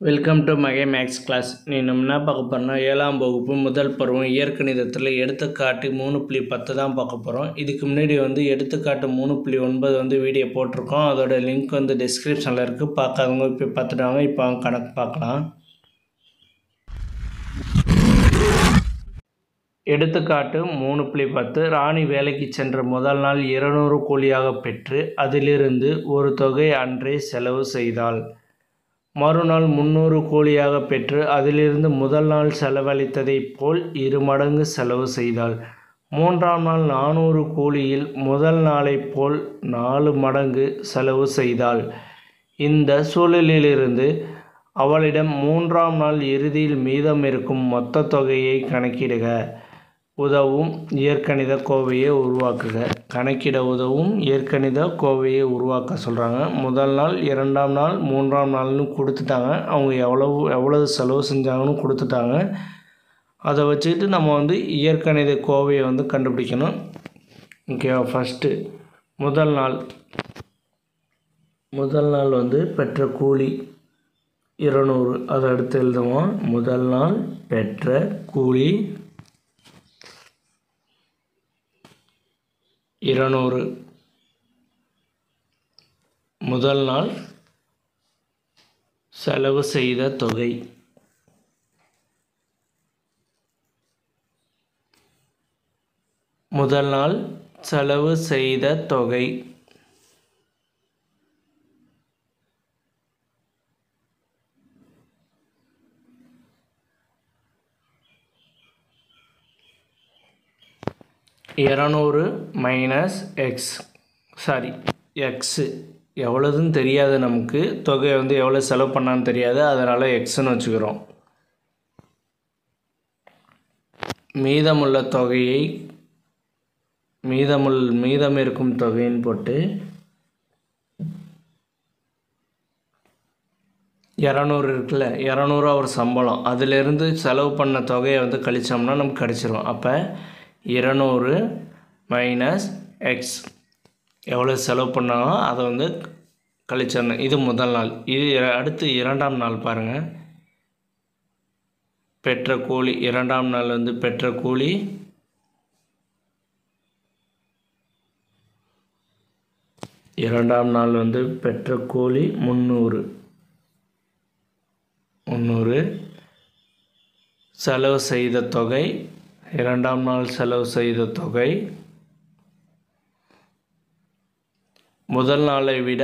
Welcome to மகே maths class. நீ நம்ம என்ன பார்க்க போகிறோம்னா 7ஆம் வகுப்பு முதல் பருவம் இயற்கணிதத்தில் எடுத்துக்காட்டு 3.10 தான் பார்க்க போகிறோம். இதுக்கு முன்னாடி எடுத்துக்காட்டு 3.9 வீடியோ போட்டிருக்கோம். அதோட லிங்க் டிஸ்கிரிப்ஷனில் இருக்குது. பார்க்காதவங்க இப்போ பார்த்துட்டாங்க. இப்போ அவங்க கணக்கு பார்க்கலாம். எடுத்துக்காட்டு 3.10 ராணி வேலைக்கு சென்ற முதல் நாள் 200 கூலியாக பெற்று அதிலிருந்து ஒரு தொகை அன்றே செலவு செய்தாள். மறுநாள் 300 கூலியாக பெற்று அதிலிருந்து முதல் நாள் செலவழித்ததைப் போல் 2 மடங்கு செலவு செய்தாள். 3ஆம் நாள் 400 கூலியில் முதல் நாளைப் போல் 4 மடங்கு செலவு செய்தாள். இந்த சூழலிலிருந்து அவளிடம் 3ஆம் நாள் இறுதியில் மீதம் இருக்கும் மொத்த தொகையை கணக்கிடுக. உதவும் இயற்கணித கோவையை உருவாக்குக. கணக்கிட உதவும் இயற்கணித கோவையை உருவாக்க சொல்கிறாங்க. முதல் நாள், 2ஆம் நாள், 3ஆம் நாள்னு கொடுத்துட்டாங்க. அவங்க எவ்வளவு செலவு செஞ்சாங்கன்னு கொடுத்துட்டாங்க. அதை வச்சுக்கிட்டு நம்ம இயற்கணித கோவையை கண்டுபிடிக்கணும். ஓகேவா? ஃபஸ்ட்டு முதல் நாள் பெற்ற கூலி 200. அதை அடுத்து எழுதுவோம். முதல் நாள் பெற்ற கூலி 200. முதல் நாள் செலவு செய்த தொகை முதல் நாள் செலவு செய்த தொகை எக்ஸு எவ்வளோதுன்னு தெரியாது. நமக்கு தொகை எவ்வளோ செலவு பண்ணான்னு தெரியாது. அதனால் எக்ஸ்ன்னு வச்சுக்கிறோம். மீதமுள்ள தொகையை மீதம் இருக்கும் தொகைன்னு போட்டு 200 இருக்குல்ல, 200 ஒரு சம்பளம். அதிலிருந்து செலவு பண்ண தொகையை கழிச்சோம்னா நமக்கு கிடச்சிரும். அப்போ 200 மைனஸ் எக்ஸ் எவ்வளோ செலவு பண்ணாலும் அதை கழிச்சிடணும். இது முதல் நாள். இது அடுத்து 2ஆம் நாள் பாருங்கள். பெற்ற கூலி 2ஆம் நாள் பெற்ற கூலி 300. செலவு செய்த தொகை 2ஆம் நாள் செலவு செய்த தொகை முதல் நாளை விட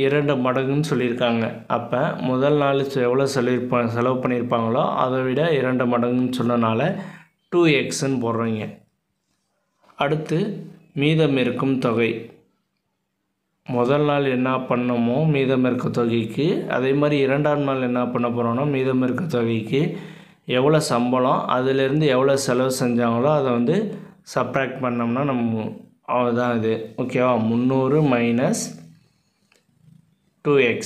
2 மடங்குன்னு சொல்லியிருக்காங்க. அப்போ முதல் நாள் எவ்வளோ செலவு பண்ணியிருப்பாங்களோ அதை விட 2 மடங்குன்னு சொன்னனால 2xன்னு போடுறீங்க. அடுத்து மீதம் இருக்கும் தொகை. முதல் நாள் என்ன பண்ணமோ மீதம் இருக்க தொகைக்கு அதே மாதிரி 2ஆம் நாள் என்ன பண்ண போகிறோன்னா மீதம் இருக்க தொகைக்கு எவ்வளோ சம்பளம் அதிலேருந்து எவ்வளோ செலவு செஞ்சாங்களோ அதை சப்ராக்ட் பண்ணோம்னா நம்ம அவ்வளோதான் இது. ஓகேவா? 300 minus 2x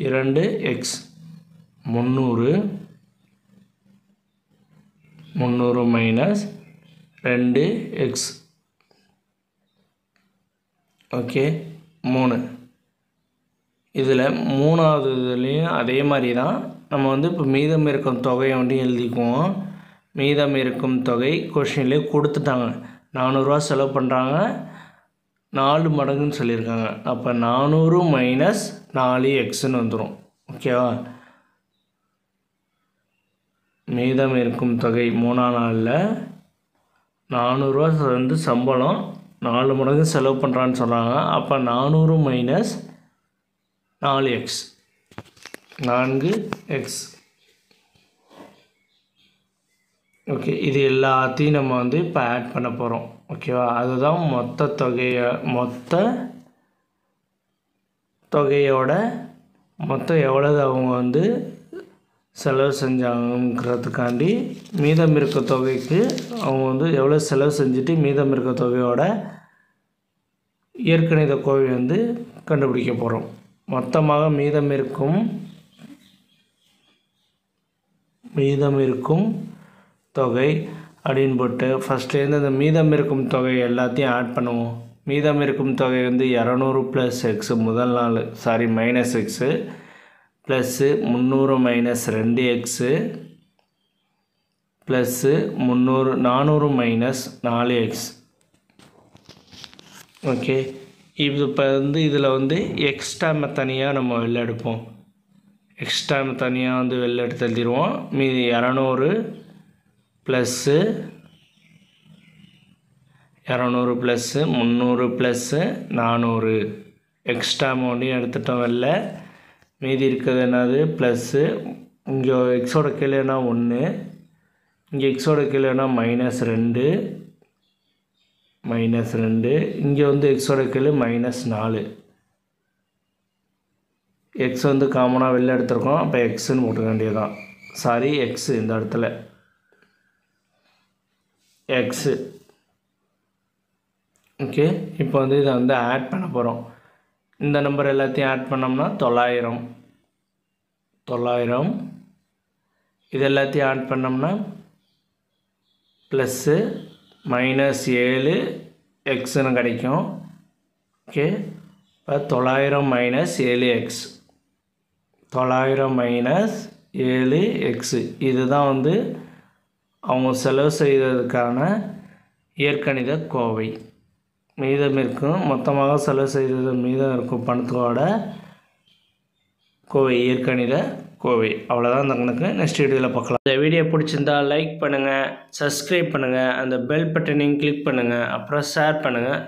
2x 300 minus 2x. Okay, 3. இதில் 3ஆவது இதுலேயும் அதே மாதிரி தான் நம்ம இப்போ மீதம் இருக்கும் தொகையை எழுதிக்குவோம். மீதம் இருக்கும் தொகை கொஷின்லேயே கொடுத்துட்டாங்க. 400 செலவு பண்ணுறாங்க, 4 மடங்குன்னு சொல்லியிருக்காங்க. அப்போ 400 மைனஸ் 4xன்னு வந்துடும். ஓகேவா? மீதம் இருக்கும் தொகை 3ஆம் நாளில் 400 சம்பளம், 4 மடங்கு செலவு பண்ணுறான்னு சொல்கிறாங்க. அப்போ 400 மைனஸ் 4x 4x. ஓகே, இது எல்லாத்தையும் நம்ம இப்போ ஆட் பண்ண போகிறோம். ஓகேவா? அதுதான் மொத்த தொகையோட மொத்தம் எவ்வளவு அவங்க செலவு செஞ்சாங்கிறதுக்காண்டி மீதம் இருக்க தொகைக்கு அவங்க எவ்வளோ செலவு செஞ்சுட்டு மீதம் இருக்க தொகையோட இயற்கணித கோவை கண்டுபிடிக்க போகிறோம். மொத்தமாக மீதம் இருக்கும் தொகை அப்படின்னு போட்டு ஃபஸ்ட்லேருந்து அந்த மீதம் இருக்கும் தொகை எல்லாத்தையும் ஆட் பண்ணுவோம். மீதம் இருக்கும் தொகை 200 + x முதல் நாள் minus x plus 300 minus 2x plus 400 minus 4x. Okay, இது இப்போ இதில் எக்ஸ் டேர்மை தனியாக நம்ம வெளில எடுப்போம். எக்ஸ் டேர்மை தனியாக வெளில எடுத்து எழுதிடுவோம். மீதி 200 ப்ளஸ்ஸு 300 ப்ளஸ்ஸு 400 எக்ஸ் டேர்மை எடுத்துட்டோம் வெளில. மீதி இருக்கிறது என்னது ப்ளஸ்ஸு, இங்கே எக்ஸோட கீழேனா 1, இங்கே எக்ஸோட கீழேனா -2 இங்கே எக்ஸோட கீழே -4. எக்ஸ் காமனாக வெளில எடுத்துருக்கோம், அப்போ எக்ஸுன்னு போட்டுக்க வேண்டியதுதான். சாரி, எக்ஸு இந்த இடத்துல எக்ஸு. ஓகே, இப்போ இதை ஆட் பண்ண போகிறோம். இந்த நம்பர் எல்லாத்தையும் ஆட் பண்ணோம்னா 900. இது எல்லாத்தையும் ஆட் பண்ணோம்னா ப்ளஸ்ஸு -7 எக்ஸ்ன்னு கிடைக்கும். ஓகே, இப்போ 900 மைனஸ் 7x 900 மைனஸ் 7x இதுதான் அவங்க செலவு செய்ததுக்கான இயற்கணித கோவை. மீதம் இருக்கும், மொத்தமாக செலவு செய்தது மீதம் இருக்கும் பணத்தோட கோவை, இயற்கணித கோவை. அவ்வளோதான் இந்த கணக்கு. நெக்ஸ்ட் வீடியோவில் பார்க்கலாம். இந்த வீடியோ பிடிச்சிருந்தா லைக் பண்ணுங்கள், சப்ஸ்கிரைப் பண்ணுங்கள், அந்த பெல் பட்டனையும் கிளிக் பண்ணுங்கள், அப்புறம் ஷேர் பண்ணுங்கள்.